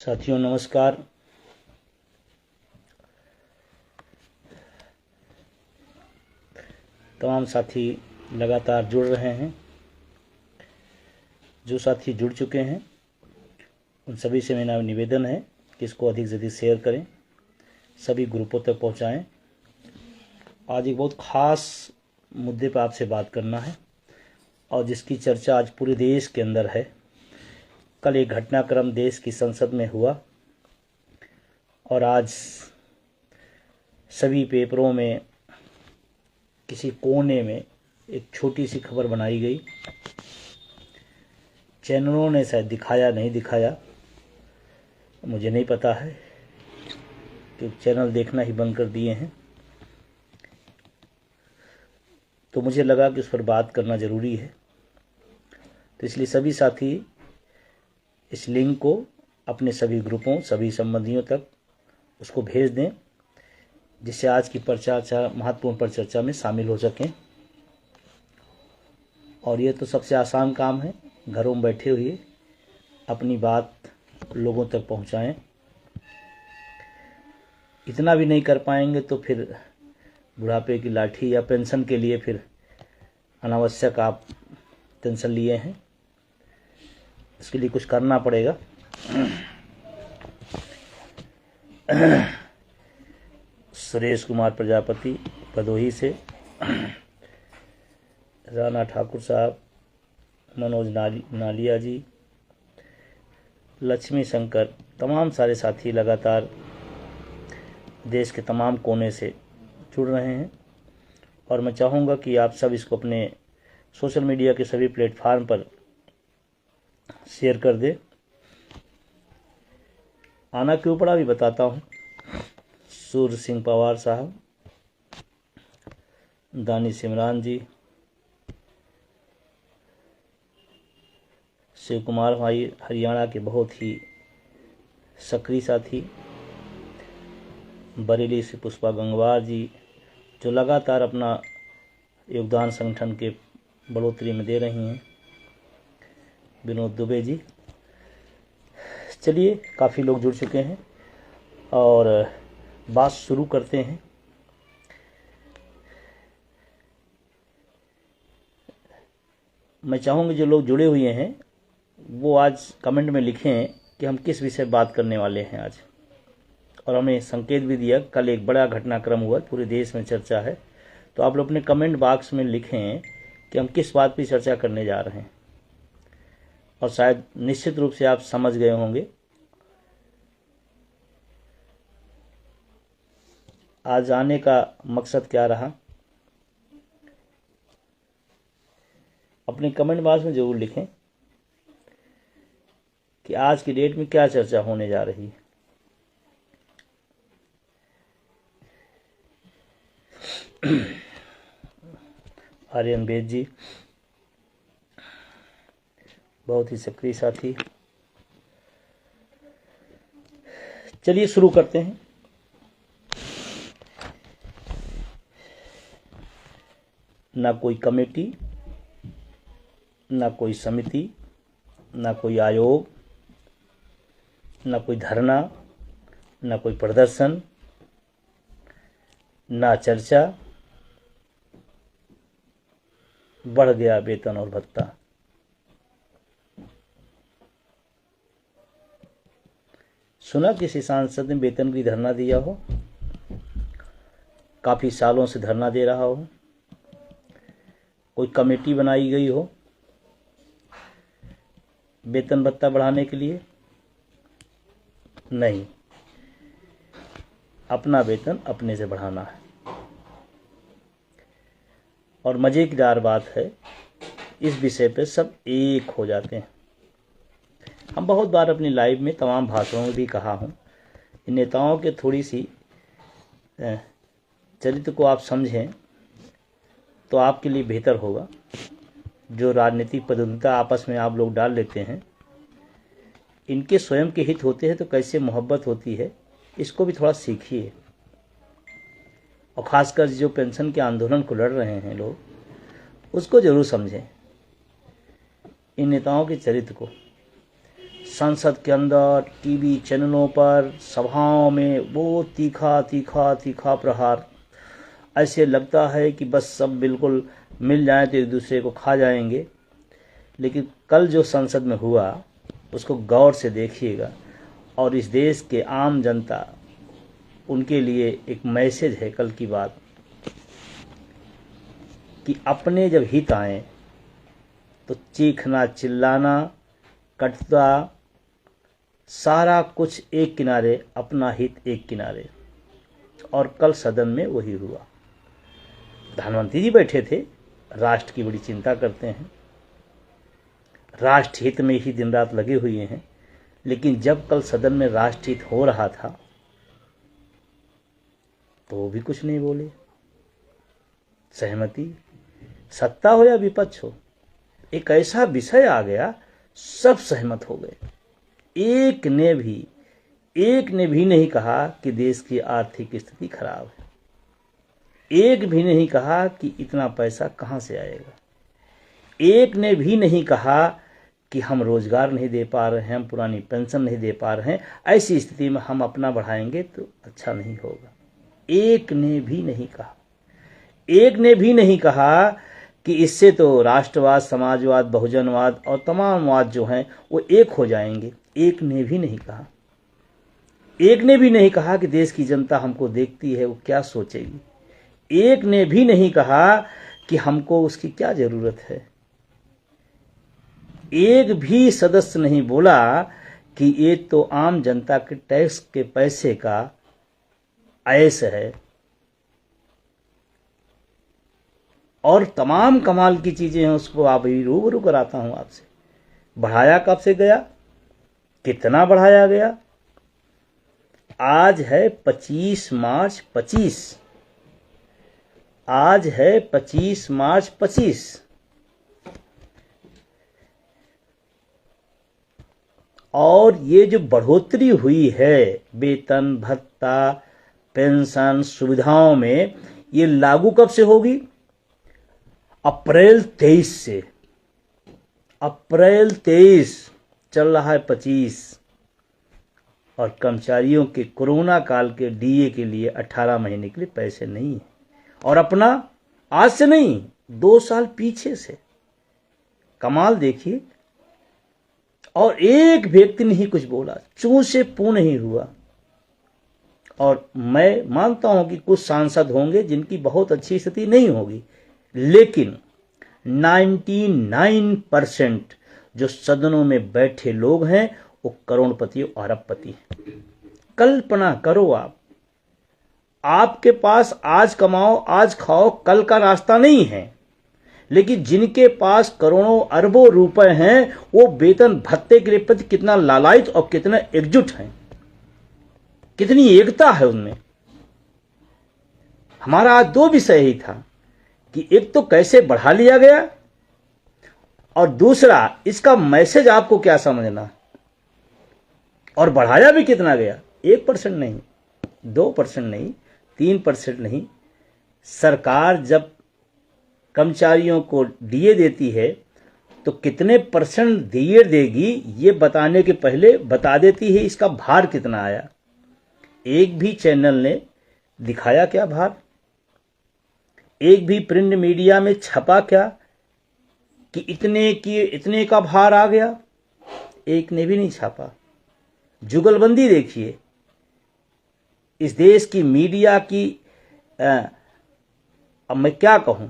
साथियों नमस्कार। तमाम साथी लगातार जुड़ रहे हैं। जो साथी जुड़ चुके हैं उन सभी से मेरा निवेदन है कि इसको अधिक से अधिक शेयर करें, सभी ग्रुपों तक पहुंचाएं। आज एक बहुत ख़ास मुद्दे पर आपसे बात करना है और जिसकी चर्चा आज पूरे देश के अंदर है। कल एक घटनाक्रम देश की संसद में हुआ और आज सभी पेपरों में किसी कोने में एक छोटी सी खबर बनाई गई। चैनलों ने शायद दिखाया, नहीं दिखाया मुझे नहीं पता है, क्योंकि चैनल देखना ही बंद कर दिए हैं। तो मुझे लगा कि उस पर बात करना ज़रूरी है, तो इसलिए सभी साथी इस लिंक को अपने सभी ग्रुपों, सभी संबंधियों तक उसको भेज दें, जिससे आज की परिचर्चा, महत्वपूर्ण परिचर्चा में शामिल हो सकें। और ये तो सबसे आसान काम है, घरों में बैठे हुए अपनी बात लोगों तक पहुंचाएं। इतना भी नहीं कर पाएंगे तो फिर बुढ़ापे की लाठी या पेंशन के लिए फिर अनावश्यक आप टेंशन लिए हैं, इसके लिए कुछ करना पड़ेगा। सुरेश कुमार प्रजापति भदोही से, राणा ठाकुर साहब, मनोज नालिया जी, लक्ष्मी शंकर, तमाम सारे साथी लगातार देश के तमाम कोने से जुड़ रहे हैं। और मैं चाहूँगा कि आप सब इसको अपने सोशल मीडिया के सभी प्लेटफार्म पर शेयर कर दे। आना क्यों पड़ा भी बताता हूँ। सूर्य सिंह पवार साहब, दानिश इमरान जी, शिव कुमार भाई हरियाणा के बहुत ही सक्रिय साथी, बरेली से पुष्पा गंगवार जी जो लगातार अपना योगदान संगठन के बढ़ोतरी में दे रही हैं, विनोद दुबे जी। चलिए, काफ़ी लोग जुड़ चुके हैं और बात शुरू करते हैं। मैं चाहूँगा जो लोग जुड़े हुए हैं वो आज कमेंट में लिखें कि हम किस विषय बात करने वाले हैं आज। और हमें संकेत भी दिया, कल एक बड़ा घटनाक्रम हुआ, पूरे देश में चर्चा है। तो आप लोग अपने कमेंट बॉक्स में लिखें कि हम किस बात पर चर्चा करने जा रहे हैं। और शायद निश्चित रूप से आप समझ गए होंगे आज आने का मकसद क्या रहा। अपने कमेंट बॉक्स में ज़रूर लिखें कि आज की डेट में क्या चर्चा होने जा रही है। आर्यन बेद जी बहुत ही सक्रिय साथी। चलिए शुरू करते हैं। ना कोई कमेटी, ना कोई समिति, ना कोई आयोग, ना कोई धरना, ना कोई प्रदर्शन, ना चर्चा, बढ़ गया वेतन और भत्ता। सुना किसी सांसद ने वेतन की धरना दिया हो, काफ़ी सालों से धरना दे रहा हो, कोई कमेटी बनाई गई हो वेतन भत्ता बढ़ाने के लिए? नहीं, अपना वेतन अपने से बढ़ाना है। और मज़ेदार बात है, इस विषय पे सब एक हो जाते हैं। हम बहुत बार अपनी लाइव में, तमाम भाषणों में भी कहा हूँ, इन नेताओं के थोड़ी सी चरित्र को आप समझें तो आपके लिए बेहतर होगा। जो राजनीतिक प्रतिद्वंदिता आपस में आप लोग डाल लेते हैं, इनके स्वयं के हित होते हैं तो कैसे मोहब्बत होती है, इसको भी थोड़ा सीखिए। और ख़ासकर जो पेंशन के आंदोलन को लड़ रहे हैं लोग, उसको ज़रूर समझें, इन नेताओं के चरित्र को। संसद के अंदर टीवी चैनलों पर सभाओं में वो तीखा तीखा तीखा प्रहार, ऐसे लगता है कि बस सब बिल्कुल मिल जाए तो एक दूसरे को खा जाएंगे। लेकिन कल जो संसद में हुआ उसको गौर से देखिएगा, और इस देश के आम जनता, उनके लिए एक मैसेज है कल की बात, कि अपने जब हित आए तो चीखना चिल्लाना कटता, सारा कुछ एक किनारे, अपना हित एक किनारे। और कल सदन में वही हुआ। प्रधानमंत्री जी बैठे थे, राष्ट्र की बड़ी चिंता करते हैं, राष्ट्र हित में ही दिन रात लगे हुए हैं, लेकिन जब कल सदन में राष्ट्र हित हो रहा था तो वो भी कुछ नहीं बोले। सहमति, सत्ता हो या विपक्ष हो, एक ऐसा विषय आ गया, सब सहमत हो गए। एक ने भी नहीं कहा कि देश की आर्थिक स्थिति खराब है, एक भी नहीं कहा कि इतना पैसा कहां से आएगा, एक ने भी नहीं कहा कि हम रोजगार नहीं दे पा रहे हैं, हम पुरानी पेंशन नहीं दे पा रहे हैं, ऐसी स्थिति में हम अपना बढ़ाएंगे तो अच्छा नहीं होगा। एक ने भी नहीं कहा। एक ने भी नहीं कहा कि इससे तो राष्ट्रवाद, समाजवाद, बहुजनवाद और तमाम वाद जो हैं वो एक हो जाएंगे। एक ने भी नहीं कहा। एक ने भी नहीं कहा कि देश की जनता हमको देखती है, वो क्या सोचेगी। एक ने भी नहीं कहा कि हमको उसकी क्या जरूरत है। एक भी सदस्य नहीं बोला कि ये तो आम जनता के टैक्स के पैसे का ऐश है। और तमाम कमाल की चीजें हैं, उसको आप ही रूबरू कराता हूं आपसे। बढ़ाया कब से गया, कितना बढ़ाया गया। आज है 25 मार्च 25, आज है 25 मार्च 25। और ये जो बढ़ोतरी हुई है वेतन, भत्ता, पेंशन, सुविधाओं में, ये लागू कब से होगी? अप्रैल 23 से। अप्रैल 23, चल रहा है 25। और कर्मचारियों के कोरोना काल के डीए के लिए 18 महीने के लिए पैसे नहीं है। और अपना आज से नहीं, 2 साल पीछे से। कमाल देखिए। और एक व्यक्ति ने ही कुछ बोला, चूं से पू नहीं हुआ। और मैं मानता हूं कि कुछ सांसद होंगे जिनकी बहुत अच्छी स्थिति नहीं होगी, लेकिन 99% जो सदनों में बैठे लोग हैं वो करोड़पति और अरबपति हैं। कल्पना करो आप, आपके पास आज कमाओ आज खाओ कल का रास्ता नहीं है, लेकिन जिनके पास करोड़ों अरबों रुपए हैं वो वेतन भत्ते के प्रति कितना लालायित और कितना एकजुट हैं, कितनी एकता है उनमें। हमारा आज 2 विषय ही था कि एक तो कैसे बढ़ा लिया गया, और दूसरा इसका मैसेज आपको क्या समझना, और बढ़ाया भी कितना गया। 1% नहीं, 2% नहीं, 3% नहीं। सरकार जब कर्मचारियों को डीए देती है तो कितने परसेंट डीए देगी ये बताने के पहले बता देती है इसका भार कितना आया। एक भी चैनल ने दिखाया क्या भार? एक भी प्रिंट मीडिया में छपा क्या कि इतने का भार आ गया? एक ने भी नहीं छापा। जुगलबंदी देखिए इस देश की मीडिया की। अब मैं क्या कहूं,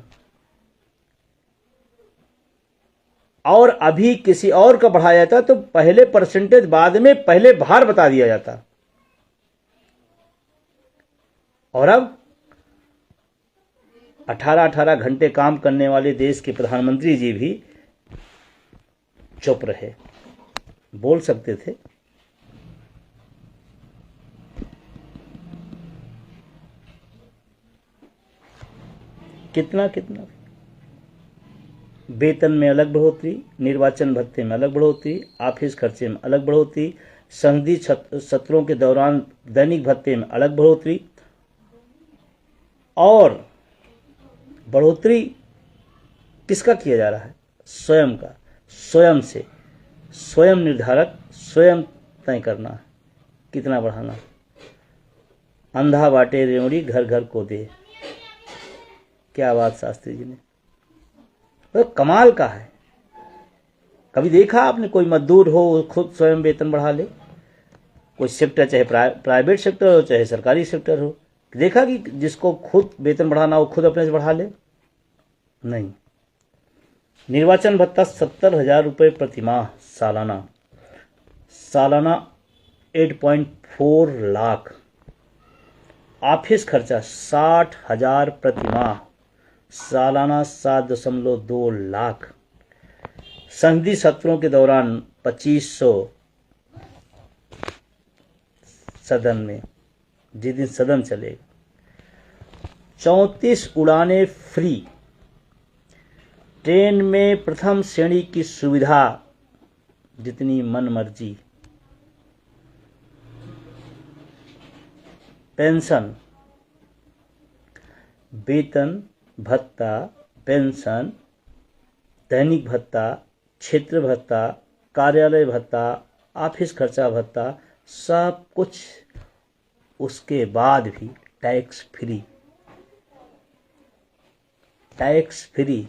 और अभी किसी और का बढ़ाया जाता तो पहले परसेंटेज, बाद में पहले भार बता दिया जाता। और अब 18 घंटे काम करने वाले देश के प्रधानमंत्री जी भी चुप रहे। बोल सकते थे। कितना वेतन में अलग बढ़ोतरी, निर्वाचन भत्ते में अलग बढ़ोतरी, ऑफिस खर्चे में अलग बढ़ोतरी, संसदीय सत्रों के दौरान दैनिक भत्ते में अलग बढ़ोतरी। और बढ़ोतरी किसका किया जा रहा है? स्वयं का, स्वयं से। स्वयं निर्धारक, स्वयं तय करना कितना बढ़ाना। अंधा बाटे रेवड़ी घर घर को दे। क्या बात शास्त्री जी ने, तो कमाल का है। कभी देखा आपने कोई मजदूर हो खुद स्वयं वेतन बढ़ा ले? कोई सेक्टर, चाहे प्राइवेट सेक्टर हो चाहे सरकारी सेक्टर हो, देखा कि जिसको खुद वेतन बढ़ाना हो खुद अपने से बढ़ा ले? नहीं। निर्वाचन भत्ता 70,000 रुपये प्रतिमाह सालाना, सालाना 8.4 लाख। ऑफिस खर्चा 60,000 प्रतिमाह, सालाना 7.2 लाख। संसदीय सत्रों के दौरान 2500 सदन में, जिस दिन सदन चलेगा। 34 उड़ानें फ्री। ट्रेन में प्रथम श्रेणी की सुविधा, जितनी मन मर्जी। पेंशन, वेतन भत्ता, पेंशन, दैनिक भत्ता, क्षेत्र भत्ता, कार्यालय भत्ता, ऑफिस खर्चा भत्ता, सब कुछ। उसके बाद भी tax free, tax free,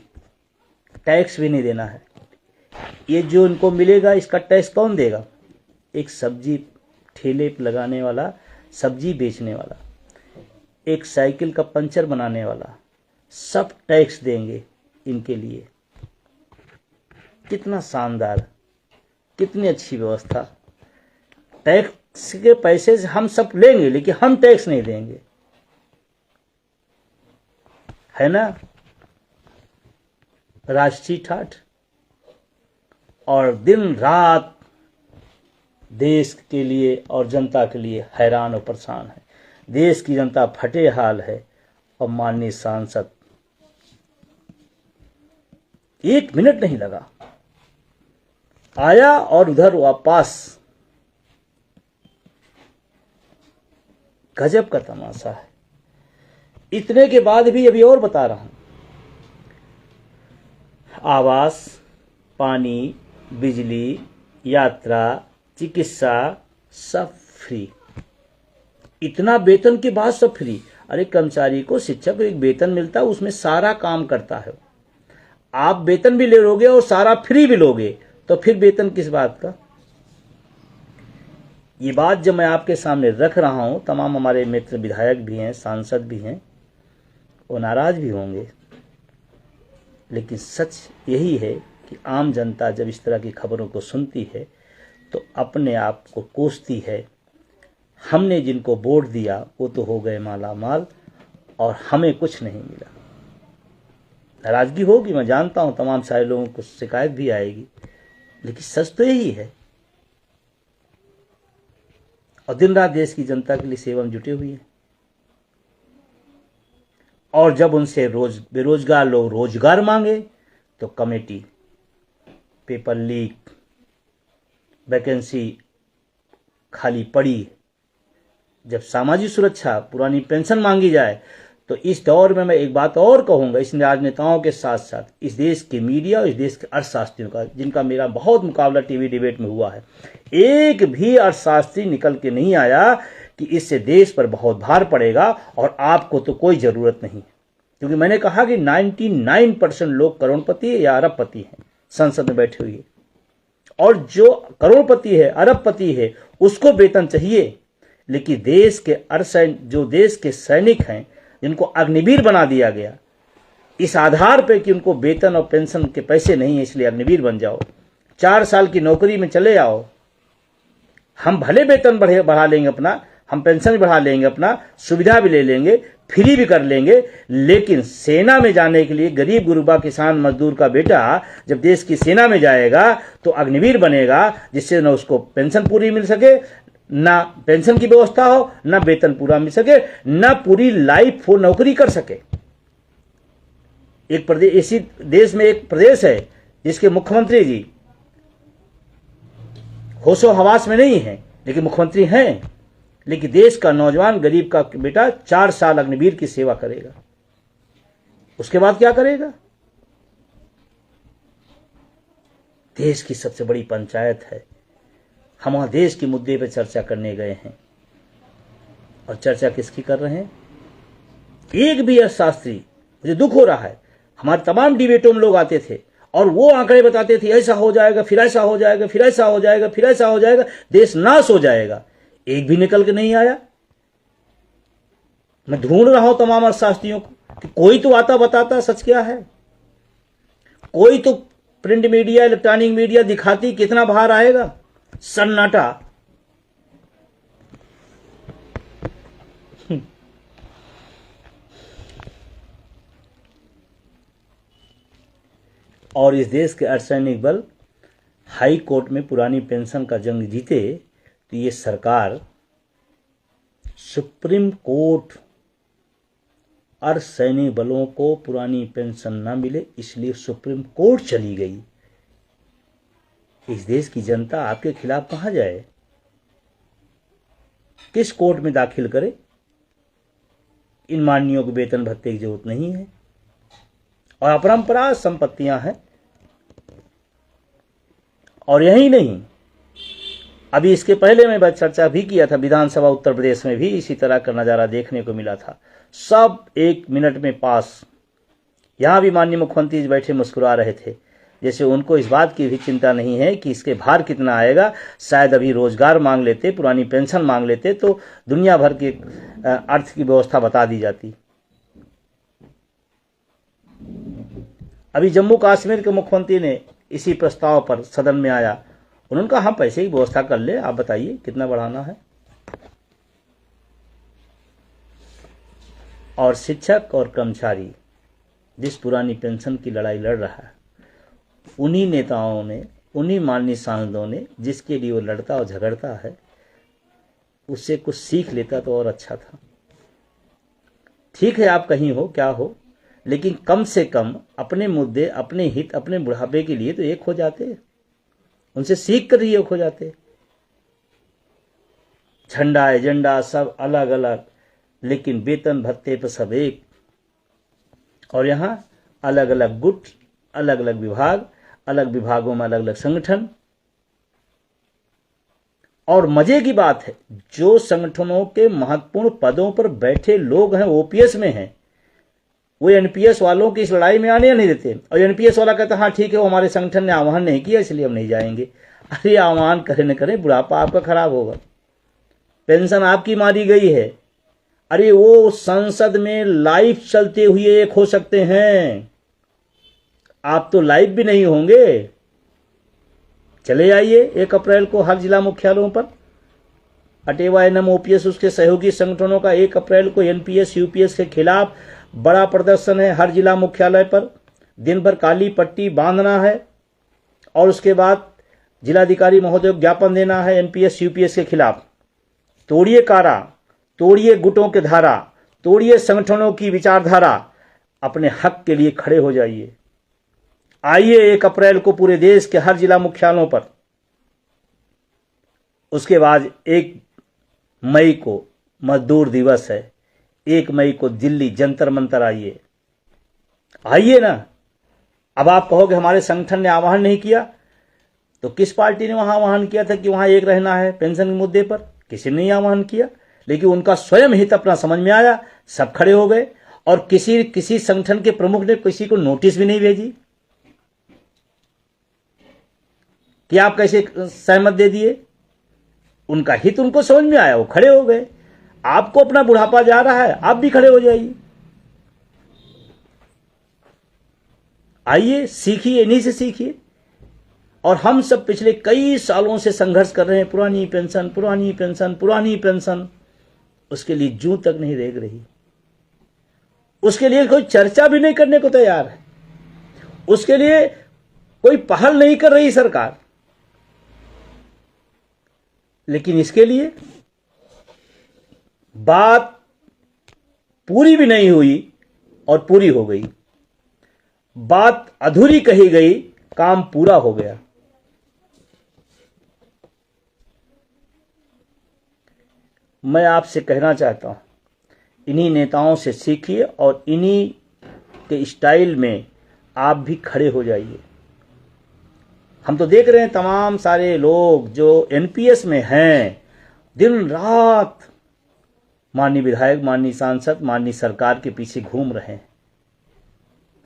tax भी नहीं देना है। ये जो इनको मिलेगा इसका टैक्स कौन देगा? एक सब्जी ठेले पर लगाने वाला, सब्जी बेचने वाला, एक साइकिल का पंचर बनाने वाला, सब टैक्स देंगे इनके लिए। कितना शानदार, कितनी अच्छी व्यवस्था। टैक्स के पैसे से हम सब लेंगे लेकिन हम टैक्स नहीं देंगे, है ना? राष्ट्रीय ठाठ। और दिन रात देश के लिए और जनता के लिए हैरान और परेशान है। देश की जनता फटे हाल है। और माननीय सांसद 1 मिनट नहीं लगा, आया और उधर वापस। गजब का तमाशा है। इतने के बाद भी अभी और बता रहा हूं, आवास, पानी, बिजली, यात्रा, चिकित्सा सब फ्री। इतना वेतन के बाद सब फ्री। अरे कर्मचारी को, शिक्षक को एक वेतन मिलता है, उसमें सारा काम करता है। आप वेतन भी ले लोगे और सारा फ्री भी लोगे तो फिर वेतन किस बात का? ये बात जब मैं आपके सामने रख रहा हूं, तमाम हमारे मित्र विधायक भी हैं, सांसद भी हैं, वो नाराज भी होंगे, लेकिन सच यही है कि आम जनता जब इस तरह की खबरों को सुनती है तो अपने आप को कोसती है। हमने जिनको वोट दिया वो तो हो गए माला माल और हमें कुछ नहीं मिला। नाराजगी होगी, मैं जानता हूं, तमाम सारे लोगों को शिकायत भी आएगी, लेकिन सच तो यही है। और दिन रात देश की जनता के लिए सेवा में जुटे हुए हैं। और जब उनसे बेरोजगार लोग रोजगार मांगे तो कमेटी, पेपर लीक, वैकेंसी खाली पड़ी। जब सामाजिक सुरक्षा, पुरानी पेंशन मांगी जाए तो इस दौर में मैं एक बात और कहूंगा, इस राजनेताओं के साथ साथ इस देश के मीडिया और इस देश के अर्थशास्त्रियों का, जिनका मेरा बहुत मुकाबला टीवी डिबेट में हुआ है, एक भी अर्थशास्त्री निकल के नहीं आया कि इससे देश पर बहुत भार पड़ेगा और आपको तो कोई जरूरत नहीं। क्योंकि मैंने कहा कि 99% लोग करोड़पति या अरबपति हैं संसद में बैठे हुए, और जो करोड़पति है, अरबपति है, उसको वेतन चाहिए। लेकिन देश के जो देश के सैनिक हैं, जिनको अग्निवीर बना दिया गया इस आधार पर कि उनको वेतन और पेंशन के पैसे नहीं है, इसलिए अग्निवीर बन जाओ, 4 साल की नौकरी में चले आओ, हम भले वेतन बढ़ा लेंगे अपना, हम पेंशन भी बढ़ा लेंगे अपना, सुविधा भी ले लेंगे, फ्री भी कर लेंगे, लेकिन सेना में जाने के लिए गरीब गुरुबा किसान मजदूर का बेटा जब देश की सेना में जाएगा तो अग्निवीर बनेगा, जिससे न उसको पेंशन पूरी मिल सके, ना पेंशन की व्यवस्था हो, ना वेतन पूरा मिल सके, ना पूरी लाइफ वो नौकरी कर सके। एक प्रदेश, इसी देश में एक प्रदेश है जिसके मुख्यमंत्री जी होशो हवास में नहीं है, लेकिन मुख्यमंत्री हैं, लेकिन देश का नौजवान गरीब का बेटा 4 साल अग्निवीर की सेवा करेगा, उसके बाद क्या करेगा? देश की सबसे बड़ी पंचायत है। हम वहाँ देश के मुद्दे पर चर्चा करने गए हैं, और चर्चा किसकी कर रहे हैं? एक भी अर्थशास्त्री, मुझे दुख हो रहा है, हमारे तमाम डिबेटों में लोग आते थे और वो आंकड़े बताते थे, ऐसा हो जाएगा, फिर ऐसा हो जाएगा, फिर ऐसा हो जाएगा, फिर ऐसा हो जाएगा, देश नाश हो जाएगा। एक भी निकल के नहीं आया। मैं ढूंढ रहा हूं तमाम अर्थशास्त्रियों को कि कोई तो आता बताता सच क्या है। कोई तो प्रिंट मीडिया, इलेक्ट्रॉनिक मीडिया दिखाती कितना बाहर आएगा। सन्नाटा। और इस देश के अर्धसैनिक बल हाई कोर्ट में पुरानी पेंशन का जंग जीते तो ये सरकार सुप्रीम कोर्ट अर्धसैनिक बलों को पुरानी पेंशन ना मिले इसलिए सुप्रीम कोर्ट चली गई। इस देश की जनता आपके खिलाफ कहां जाए? किस कोर्ट में दाखिल करे? इन माननीयों को वेतन भत्ते की जरूरत नहीं है और अपरंपरा संपत्तियां हैं। और यही नहीं, अभी इसके पहले मैं चर्चा भी किया था, विधानसभा उत्तर प्रदेश में भी इसी तरह का नजारा देखने को मिला था। सब 1 मिनट में पास। यहां भी माननीय मुख्यमंत्री बैठे मुस्कुरा रहे थे, जैसे उनको इस बात की भी चिंता नहीं है कि इसके भार कितना आएगा। शायद अभी रोजगार मांग लेते, पुरानी पेंशन मांग लेते तो दुनिया भर की अर्थ की व्यवस्था बता दी जाती। अभी जम्मू कश्मीर के मुख्यमंत्री ने इसी प्रस्ताव पर सदन में आया, उन्होंने कहा हम पैसे की व्यवस्था कर ले, आप बताइए कितना बढ़ाना है। और शिक्षक और कर्मचारी जिस पुरानी पेंशन की लड़ाई लड़ रहा है, उन्हीं नेताओं ने, उन्हीं माननीय सांसदों ने जिसके लिए वो लड़ता और झगड़ता है, उससे कुछ सीख लेता तो और अच्छा था। ठीक है आप कहीं हो क्या हो, लेकिन कम से कम अपने मुद्दे, अपने हित, अपने बुढ़ापे के लिए तो एक हो जाते, उनसे सीख कर ही एक हो जाते। झंडा एजेंडा सब अलग अलग, लेकिन वेतन भत्ते पर सब एक। और यहाँ अलग अलग गुट, अलग अलग विभाग, अलग विभागों में अलग अलग संगठन। और मजे की बात है, जो संगठनों के महत्वपूर्ण पदों पर बैठे लोग हैं, ओपीएस में हैं, वो एनपीएस वालों की इस लड़ाई में आने नहीं देते। और एनपीएस वाला कहता हाँ ठीक है, वो हमारे संगठन ने आह्वान नहीं किया इसलिए हम नहीं जाएंगे। अरे आह्वान करें न करें, बुढ़ापा आपका खराब होगा, पेंशन आपकी मारी गई है। अरे वो संसद में लाइव चलते हुए एक हो सकते हैं, आप तो लाइव भी नहीं होंगे। चले आइए 1 अप्रैल को हर जिला मुख्यालयों पर। अटेवा एनएम ओपीएस उसके सहयोगी संगठनों का 1 अप्रैल को एनपीएस यूपीएस के खिलाफ बड़ा प्रदर्शन है हर जिला मुख्यालय पर। दिन भर काली पट्टी बांधना है और उसके बाद जिलाधिकारी महोदय को ज्ञापन देना है एनपीएस यूपीएस के खिलाफ। तोड़िए कारा, तोड़िए गुटों के धारा, तोड़िए संगठनों की विचारधारा, अपने हक के लिए खड़े हो जाइए। आइए 1 अप्रैल को पूरे देश के हर जिला मुख्यालयों पर। उसके बाद 1 मई को मजदूर दिवस है, 1 मई को दिल्ली जंतर मंतर आइए। आइए ना। अब आप कहोगे हमारे संगठन ने आह्वान नहीं किया, तो किस पार्टी ने वहां आह्वान किया था कि वहां एक रहना है पेंशन के मुद्दे पर? किसी ने नहीं आह्वान किया, लेकिन उनका स्वयं हित अपना समझ में आया, सब खड़े हो गए। और किसी संगठन के प्रमुख ने किसी को नोटिस भी नहीं भेजी कि आप कैसे सहमत दे दिए। उनका हित उनको समझ में आया, वो खड़े हो गए। आपको अपना बुढ़ापा जा रहा है, आप भी खड़े हो जाइए। आइए सीखिए, इन्हीं से सीखिए। और हम सब पिछले कई सालों से संघर्ष कर रहे हैं, पुरानी पेंशन, पुरानी पेंशन, पुरानी पेंशन। उसके लिए जूं तक नहीं रेंग रही, उसके लिए कोई चर्चा भी नहीं करने को तैयार है, उसके लिए कोई पहल नहीं कर रही सरकार। लेकिन इसके लिए बात पूरी भी नहीं हुई और पूरी हो गई, बात अधूरी कही गई, काम पूरा हो गया। मैं आपसे कहना चाहता हूं, इन्हीं नेताओं से सीखिए और इन्हीं के स्टाइल में आप भी खड़े हो जाइए। हम तो देख रहे हैं तमाम सारे लोग जो एनपीएस में हैं, दिन रात माननीय विधायक, माननीय सांसद, माननीय सरकार के पीछे घूम रहे हैं।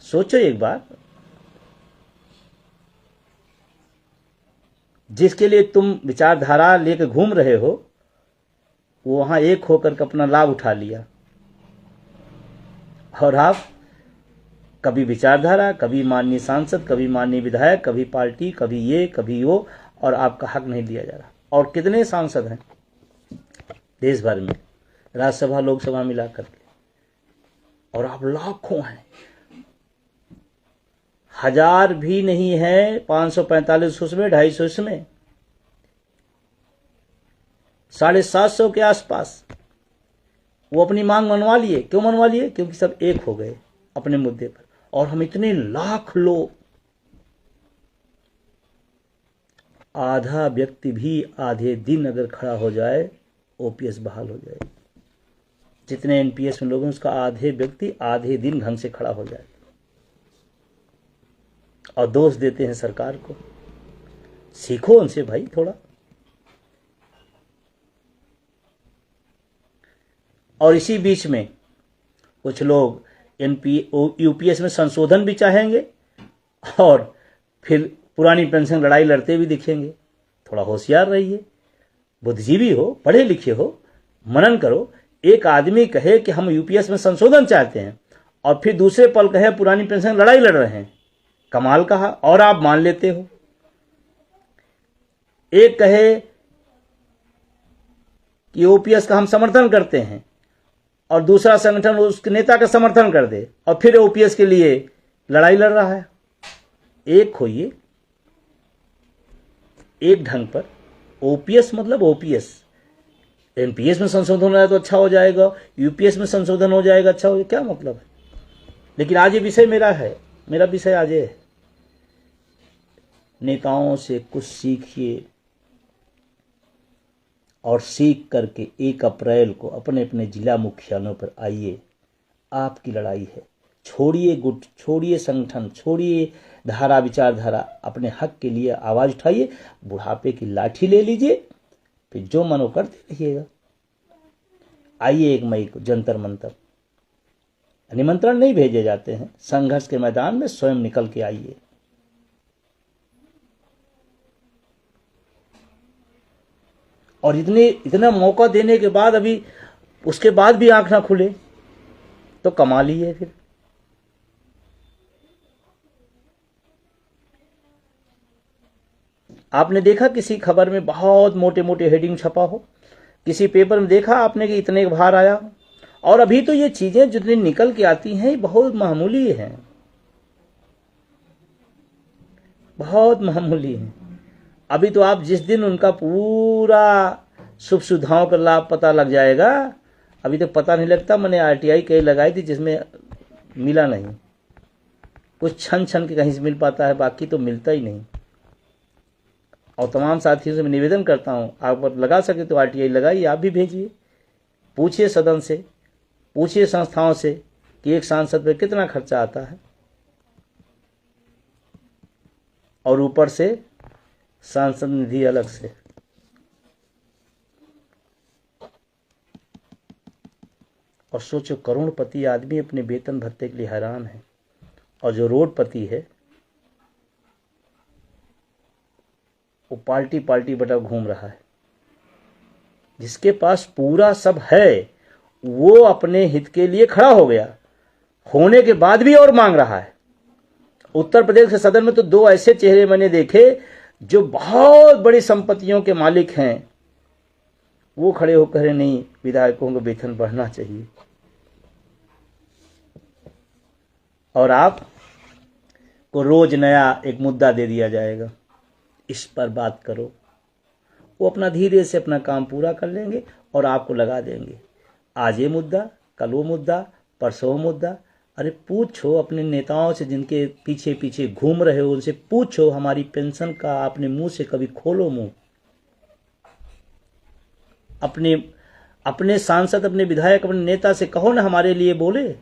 सोचो एक बार, जिसके लिए तुम विचारधारा लेकर घूम रहे हो, वो वहां एक होकर के अपना लाभ उठा लिया, और आप कभी विचारधारा, कभी माननीय सांसद, कभी माननीय विधायक, कभी पार्टी, कभी ये कभी वो, और आपका हक नहीं दिया जा रहा। और कितने सांसद हैं देश भर में, राज्यसभा लोकसभा मिलाकर के, और आप लाखों हैं, 1000 भी नहीं है, 545 उसमें, 250 उसमें, 750 के आसपास। वो अपनी मांग मनवा लिए। क्यों मनवा लिए? क्योंकि सब एक हो गए अपने मुद्दे पर। और हम इतने लाख लोग, आधा व्यक्ति भी आधे दिन अगर खड़ा हो जाए, ओपीएस बहाल हो जाए। जितने एनपीएस में लोग हैं, उसका आधे व्यक्ति आधे दिन ढंग से खड़ा हो जाए। और दोष देते हैं सरकार को। सीखो उनसे भाई थोड़ा। और इसी बीच में कुछ लोग यूपीएस में संशोधन भी चाहेंगे और फिर पुरानी पेंशन लड़ाई लड़ते भी दिखेंगे। थोड़ा होशियार रहिए, बुद्धिजीवी हो, पढ़े लिखे हो, मनन करो। एक आदमी कहे कि हम यूपीएस में संशोधन चाहते हैं, और फिर दूसरे पल कहे पुरानी पेंशन लड़ाई लड़ रहे हैं, कमाल कहा, और आप मान लेते हो। एक कहे कि ओपीएस का हम समर्थन करते हैं, और दूसरा संगठन उसके नेता का समर्थन कर दे, और फिर ओपीएस के लिए लड़ाई लड़ रहा है। एक होइए, एक ढंग पर। ओपीएस मतलब ओपीएस। एनपीएस में संशोधन हो जाए तो अच्छा हो जाएगा, यूपीएस में संशोधन हो जाएगा अच्छा हो जाएगा, क्या मतलब है? लेकिन आज ये विषय मेरा है, मेरा विषय आज ये है। नेताओं से कुछ सीखिए, और सीख करके 1 अप्रैल को अपने अपने जिला मुख्यालयों पर आइए। आपकी लड़ाई है। छोड़िए गुट, छोड़िए संगठन, छोड़िए धारा विचारधारा, अपने हक के लिए आवाज उठाइए। बुढ़ापे की लाठी ले लीजिए, फिर जो मनो करते रहिएगा। आइए 1 मई को जंतर मंतर। निमंत्रण नहीं भेजे जाते हैं, संघर्ष के मैदान में स्वयं निकल के आइए। और इतना मौका देने के बाद अभी उसके बाद भी आंख ना खुले तो कमाल ही है फिर। आपने देखा किसी खबर में बहुत मोटे मोटे हेडिंग छपा हो, किसी पेपर में देखा आपने कि इतने बाहर आया हो? और अभी तो ये चीजें जितनी निकल के आती हैं बहुत मामूली हैं, बहुत मामूली हैं। अभी तो आप जिस दिन उनका पूरा सुख सुविधाओं का लाभ पता लग जाएगा, अभी तक पता नहीं लगता। मैंने आरटीआई कहीं लगाई थी जिसमें मिला नहीं, कुछ छन छन के कहीं से मिल पाता है, बाकी तो मिलता ही नहीं। और तमाम साथियों से मैं निवेदन करता हूं, आप लगा सके तो आरटीआई लगाइए, आप भी भेजिए। पूछिए सदन से, पूछिए संस्थाओं से कि एक सांसद पर कितना खर्चा आता है, और ऊपर से सांसद निधि अलग से। और सोचो, करोड़पति आदमी अपने वेतन भत्ते के लिए हैरान है, और जो रोडपति है वो पार्टी पार्टी बटा घूम रहा है। जिसके पास पूरा सब है वो अपने हित के लिए खड़ा हो गया, होने के बाद भी और मांग रहा है। उत्तर प्रदेश के सदन में तो 2 ऐसे चेहरे मैंने देखे जो बहुत बड़ी संपत्तियों के मालिक हैं, वो खड़े होकर कह रहे नहीं, विधायकों का वेतन बढ़ना चाहिए। और आप को रोज नया एक मुद्दा दे दिया जाएगा, इस पर बात करो। वो अपना धीरे से अपना काम पूरा कर लेंगे और आपको लगा देंगे। आज ये मुद्दा, कल वो मुद्दा, परसों वो मुद्दा। अरे पूछो अपने नेताओं से जिनके पीछे पीछे घूम रहे हो, उनसे पूछो हमारी पेंशन का अपने मुंह से कभी खोलो मुंह। अपने सांसद, अपने विधायक, अपने नेता से कहो ना हमारे लिए बोले।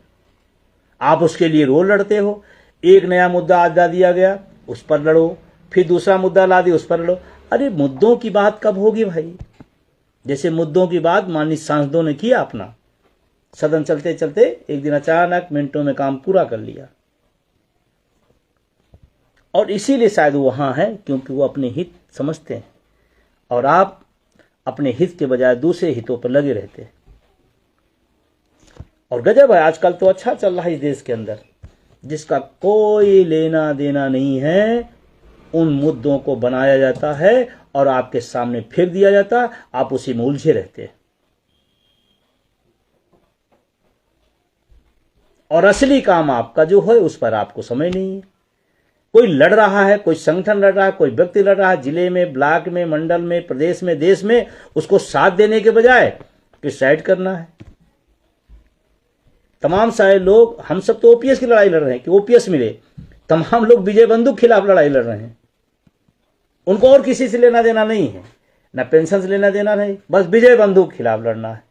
आप उसके लिए रोल लड़ते हो। एक नया मुद्दा आज दिया गया, उस पर लड़ो, फिर दूसरा मुद्दा ला दी, उस पर लो। अरे मुद्दों की बात कब होगी भाई? जैसे मुद्दों की बात माननीय सांसदों ने किया अपना, सदन चलते चलते एक दिन अचानक मिनटों में काम पूरा कर लिया। और इसीलिए शायद वो वहां है, क्योंकि वो अपने हित समझते हैं और आप अपने हित के बजाय दूसरे हितों पर लगे रहते हैं। और गजब है, आजकल तो अच्छा चल रहा है इस देश के अंदर, जिसका कोई लेना देना नहीं है, उन मुद्दों को बनाया जाता है और आपके सामने फेंक दिया जाता है, आप उसी में उलझे रहते हैं। और असली काम आपका जो है उस पर आपको समय नहीं है। कोई लड़ रहा है, कोई संगठन लड़ रहा है, कोई व्यक्ति लड़ रहा है, जिले में, ब्लॉक में, मंडल में, प्रदेश में, देश में, उसको साथ देने के बजाय कि साइड करना है। तमाम सारे लोग, हम सब तो ओपीएस की लड़ाई लड़ रहे हैं कि ओपीएस मिले, तमाम लोग विजय बंधु के खिलाफ लड़ाई लड़ रहे हैं। उनको और किसी से लेना देना नहीं है, ना पेंशन से लेना देना नहीं, बस विजय बंधु के खिलाफ लड़ना है।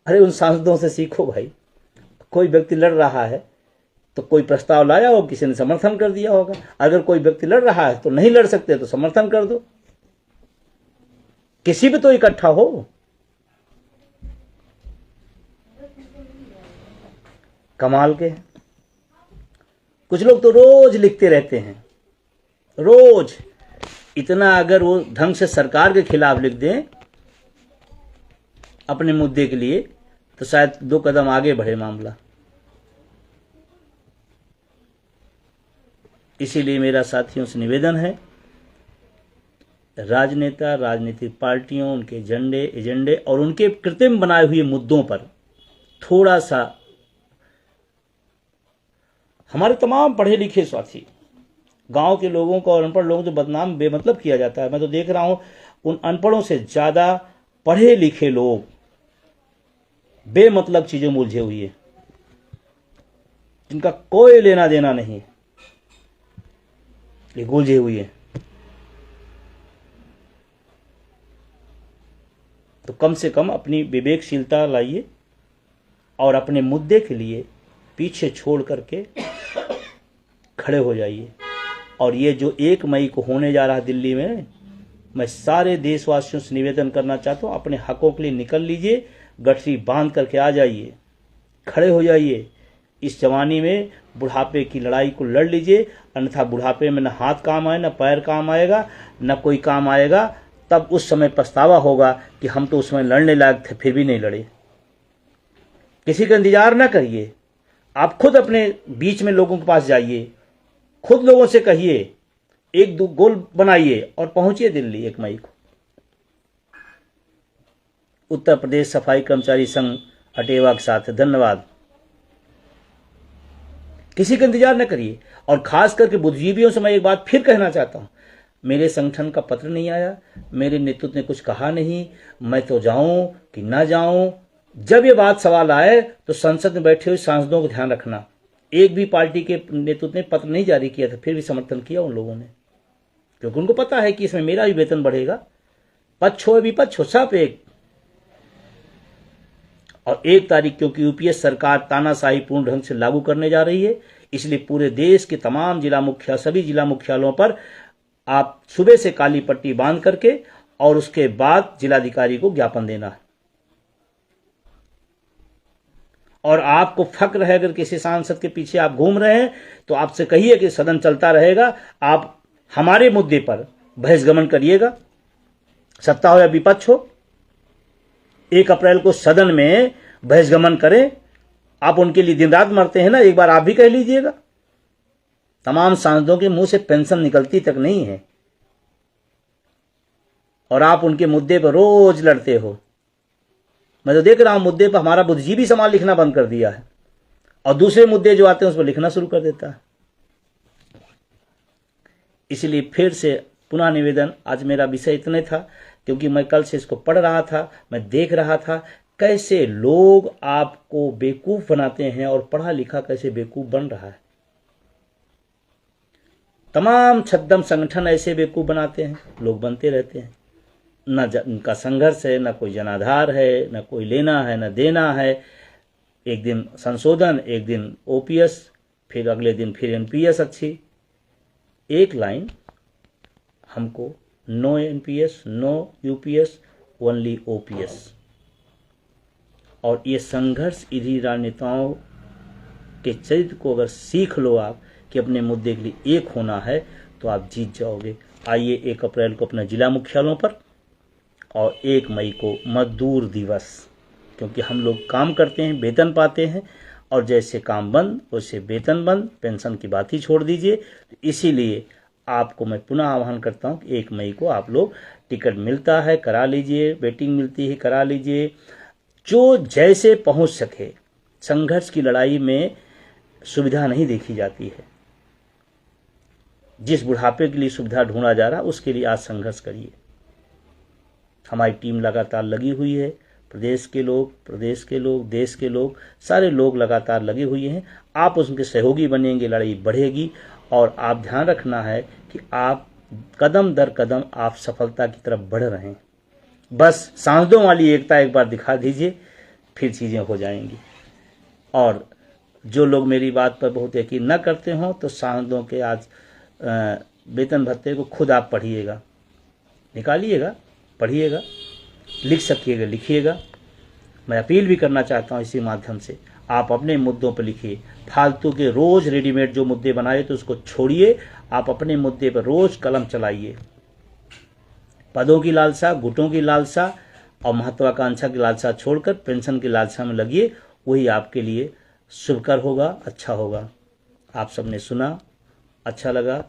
अरे उन सांसदों से सीखो भाई। कोई व्यक्ति लड़ रहा है तो कोई प्रस्ताव लाया हो, किसी ने समर्थन कर दिया होगा। अगर कोई व्यक्ति लड़ रहा है तो नहीं लड़ सकते तो समर्थन कर दो, किसी भी तो इकट्ठा हो। कमाल के कुछ लोग तो रोज लिखते रहते हैं, रोज इतना। अगर वो ढंग से सरकार के खिलाफ लिख दें अपने मुद्दे के लिए तो शायद 2 कदम आगे बढ़े मामला। इसीलिए मेरा साथियों से निवेदन है, राजनेता, राजनीतिक पार्टियों, उनके झंडे, एजेंडे और उनके कृत्रिम बनाए हुए मुद्दों पर थोड़ा सा, हमारे तमाम पढ़े लिखे साथी, गांव के लोगों को और अनपढ़ लोगों को बदनाम बेमतलब किया जाता है। मैं तो देख रहा हूं उन अनपढ़ों से ज्यादा पढ़े लिखे लोग बेमतलब चीजों में उलझे हुए, जिनका कोई लेना देना नहीं, ये उलझे हुए। तो कम से कम अपनी विवेकशीलता लाइए और अपने मुद्दे के लिए पीछे छोड़ करके खड़े हो जाइए। और ये जो 1 मई को होने जा रहा है दिल्ली में, मैं सारे देशवासियों से निवेदन करना चाहता हूं, अपने हकों के लिए निकल लीजिए, गठरी बांध करके आ जाइए, खड़े हो जाइए। इस जवानी में बुढ़ापे की लड़ाई को लड़ लीजिए, अन्यथा बुढ़ापे में न हाथ काम आए, न पैर काम आएगा, न कोई काम आएगा। तब उस समय पछतावा होगा कि हम तो उस समय लड़ने लायक थे फिर भी नहीं लड़े। किसी का इंतजार न करिए, आप खुद अपने बीच में लोगों के पास जाइए, खुद लोगों से कहिए, 1-2 गोल बनाइए और पहुंचिए दिल्ली 1 मई को। उत्तर प्रदेश सफाई कर्मचारी संघ अटेवा के साथ। धन्यवाद। किसी का इंतजार न करिए। और खास करके बुद्धिजीवियों से मैं एक बात फिर कहना चाहता हूं, मेरे संगठन का पत्र नहीं आया, मेरे नेतृत्व ने कुछ कहा नहीं, मैं तो जाऊं कि ना जाऊं। जब ये बात सवाल आए तो संसद में बैठे हुए सांसदों को ध्यान रखना, एक भी पार्टी के नेतृत्व ने पत्र नहीं जारी किया था, फिर भी समर्थन किया उन लोगों ने, क्योंकि उनको पता है कि इसमें मेरा भी वेतन बढ़ेगा। पक्ष हो विपक्ष हो, सब एक। और 1 तारीख क्योंकि यूपीएस सरकार तानाशाही पूर्ण ढंग से लागू करने जा रही है, इसलिए पूरे देश के तमाम जिला मुख्या, सभी जिला मुख्यालयों पर आप सुबह से काली पट्टी बांध करके और उसके बाद जिलाधिकारी को ज्ञापन देना है। और आपको फक्र है अगर किसी सांसद के पीछे आप घूम रहे हैं तो आपसे कहिए कि सदन चलता रहेगा, आप हमारे मुद्दे पर बहिष्गमन करिएगा, सत्ता हो या विपक्ष हो। 1 अप्रैल को सदन में बहिष्गमन करें। आप उनके लिए दिन रात मरते हैं ना, एक बार आप भी कह लीजिएगा। तमाम सांसदों के मुंह से पेंशन निकलती तक नहीं है और आप उनके मुद्दे पर रोज लड़ते हो। मैं तो देख रहा हूं मुद्दे पर हमारा बुद्धिजीवी समाज लिखना बंद कर दिया है और दूसरे मुद्दे जो आते हैं उस पर लिखना शुरू कर देता है। इसलिए फिर से पुनः निवेदन, आज मेरा विषय इतने था क्योंकि मैं कल से इसको पढ़ रहा था, मैं देख रहा था कैसे लोग आपको बेवकूफ बनाते हैं और पढ़ा लिखा कैसे बेवकूफ बन रहा है। तमाम छद्म संगठन ऐसे बेवकूफ बनाते हैं, लोग बनते रहते हैं। न उनका संघर्ष है, न कोई जनाधार है, न कोई लेना है न देना है। एक दिन संशोधन, एक दिन ओपीएस, फिर अगले दिन फिर एनपीएस। अच्छी एक लाइन हमको no NPS, no UPS, only OPS. और ये संघर्ष इन्हीं राजनेताओं के चरित्र को अगर सीख लो आप कि अपने मुद्दे के लिए एक होना है, तो आप जीत जाओगे। आइए 1 अप्रैल को अपने जिला मुख्यालयों पर और 1 मई को मजदूर दिवस, क्योंकि हम लोग काम करते हैं, वेतन पाते हैं, और जैसे काम बंद वैसे वेतन बंद, पेंशन की बात ही छोड़ दीजिए। इसीलिए आपको मैं पुनः आह्वान करता हूँ कि 1 मई को आप लोग टिकट मिलता है करा लीजिए, वेटिंग मिलती है करा लीजिए, जो जैसे पहुँच सके। संघर्ष की लड़ाई में सुविधा नहीं देखी जाती है। जिस बुढ़ापे के लिए सुविधा ढूंढा जा रहा, उसके लिए आज संघर्ष करिए। हमारी टीम लगातार लगी हुई है, प्रदेश के लोग, देश के लोग, सारे लोग लगातार लगे हुए हैं। आप उनके सहयोगी बनेंगे, लड़ाई बढ़ेगी। और आप ध्यान रखना है कि आप कदम दर कदम आप सफलता की तरफ बढ़ रहे हैं। बस सांसदों वाली एकता एक बार दिखा दीजिए, फिर चीज़ें हो जाएंगी। और जो लोग मेरी बात पर बहुत यकीन न करते हों, तो सांसदों के आज वेतन भत्ते को खुद आप पढ़िएगा, निकालिएगा, पढ़िएगा, लिख सकिएगा लिखिएगा। मैं अपील भी करना चाहता हूँ इसी माध्यम से, आप अपने मुद्दों पर लिखिए। फालतू के रोज रेडीमेड जो मुद्दे बनाए तो उसको छोड़िए, आप अपने मुद्दे पर रोज कलम चलाइए। पदों की लालसा, गुटों की लालसा और महत्वाकांक्षा की लालसा छोड़कर पेंशन की लालसा में लगिए, वही आपके लिए शुभकर होगा, अच्छा होगा। आप सबने सुना, अच्छा लगा,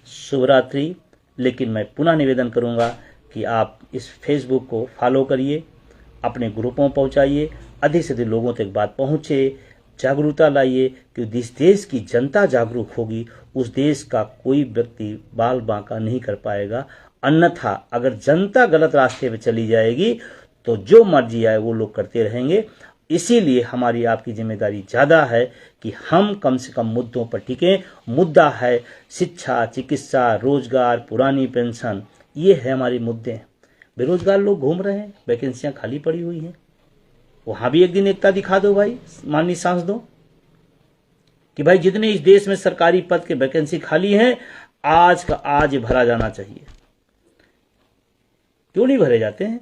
शुभ रात्रि। लेकिन मैं पुनः निवेदन करूंगा कि आप इस फेसबुक को फॉलो करिए, अपने ग्रुपों में पहुंचाइए, अधिक से अधिक लोगों तक बात पहुंचे, जागरूकता लाइए कि जिस देश की जनता जागरूक होगी उस देश का कोई व्यक्ति बाल बांका नहीं कर पाएगा। अन्यथा अगर जनता गलत रास्ते पे चली जाएगी तो जो मर्जी आए वो लोग करते रहेंगे। इसीलिए हमारी आपकी जिम्मेदारी ज़्यादा है कि हम कम से कम मुद्दों पर टिकें। मुद्दा है शिक्षा, चिकित्सा, रोजगार, पुरानी पेंशन, ये है हमारे मुद्दे। बेरोजगार लोग घूम रहे हैं, वैकेंसियां खाली पड़ी हुई हैं, वहां भी एक दिन एकता दिखा दो भाई, माननीय सांसदों, कि भाई जितने इस देश में सरकारी पद के वैकेंसी खाली हैं, आज का आज भरा जाना चाहिए। क्यों नहीं भरे जाते हैं?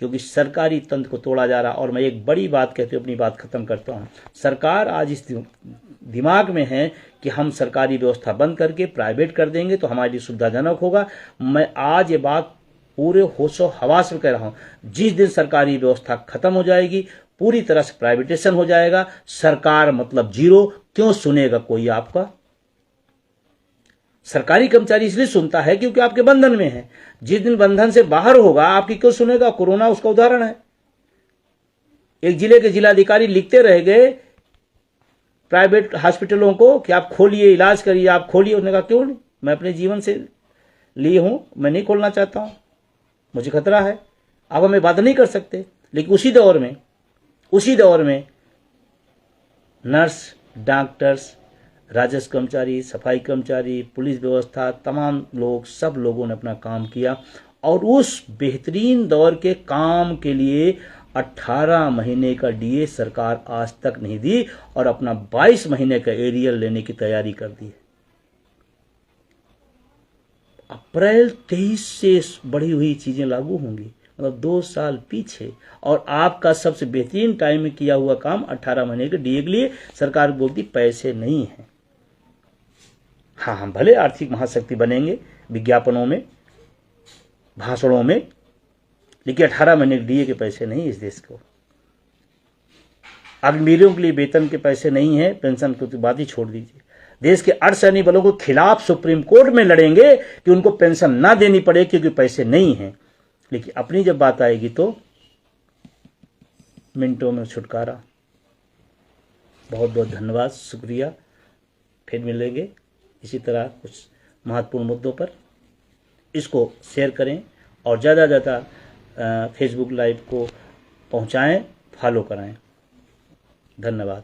क्योंकि सरकारी तंत्र को तोड़ा जा रहा। और मैं एक बड़ी बात कहते हुए अपनी बात खत्म करता हूं, सरकार आज इस दिमाग में है कि हम सरकारी व्यवस्था बंद करके प्राइवेट कर देंगे तो हमारे लिए सुविधाजनक होगा। मैं आज ये बात पूरे होशो हवास में कह रहा हूं, जिस दिन सरकारी व्यवस्था खत्म हो जाएगी, पूरी तरह से प्राइवेटेशन हो जाएगा, सरकार मतलब जीरो, क्यों सुनेगा कोई आपका? सरकारी कर्मचारी इसलिए सुनता है क्योंकि आपके बंधन में है। जिस दिन बंधन से बाहर होगा आपकी क्यों सुनेगा? कोरोना उसका उदाहरण है। एक जिले के जिलाधिकारी लिखते रह गए प्राइवेट हॉस्पिटलों को कि आप खोलिए, इलाज करिए, आप खोलिए। उन्होंने कहा क्यों नहीं, मैं अपने जीवन से लिए हूं, मैं नहीं खोलना चाहता हूं, मुझे खतरा है। अब हमें बात नहीं कर सकते। लेकिन उसी दौर में नर्स, डॉक्टर्स, राजस्व कर्मचारी, सफाई कर्मचारी, पुलिस व्यवस्था, तमाम लोग, सब लोगों ने अपना काम किया। और उस बेहतरीन दौर के काम के लिए 18 महीने का डीए सरकार आज तक नहीं दी और अपना 22 महीने का एरियल लेने की तैयारी कर दी है। अप्रैल 23 से बढ़ी हुई चीजें लागू होंगी, मतलब 2 साल पीछे। और आपका सबसे बेहतरीन टाइम में किया हुआ काम 18 महीने के डीए के लिए सरकार बोलती पैसे नहीं है। हाँ, हम भले आर्थिक महाशक्ति बनेंगे विज्ञापनों में, भाषणों में, लेकिन 18 महीने के डीए के पैसे नहीं इस देश को। अग्निवीरों के लिए वेतन के पैसे नहीं है, पेंशन की तो बात ही छोड़ दीजिए। देश के अर्धसैनिक बलों को खिलाफ सुप्रीम कोर्ट में लड़ेंगे कि उनको पेंशन ना देनी पड़े क्योंकि पैसे नहीं है। लेकिन अपनी जब बात आएगी तो मिनटों में छुटकारा। बहुत बहुत धन्यवाद, शुक्रिया। फिर मिलेंगे इसी तरह कुछ महत्वपूर्ण मुद्दों पर। इसको शेयर करें और ज़्यादा से ज़्यादा फेसबुक लाइव को पहुंचाएं, फॉलो कराएं। धन्यवाद।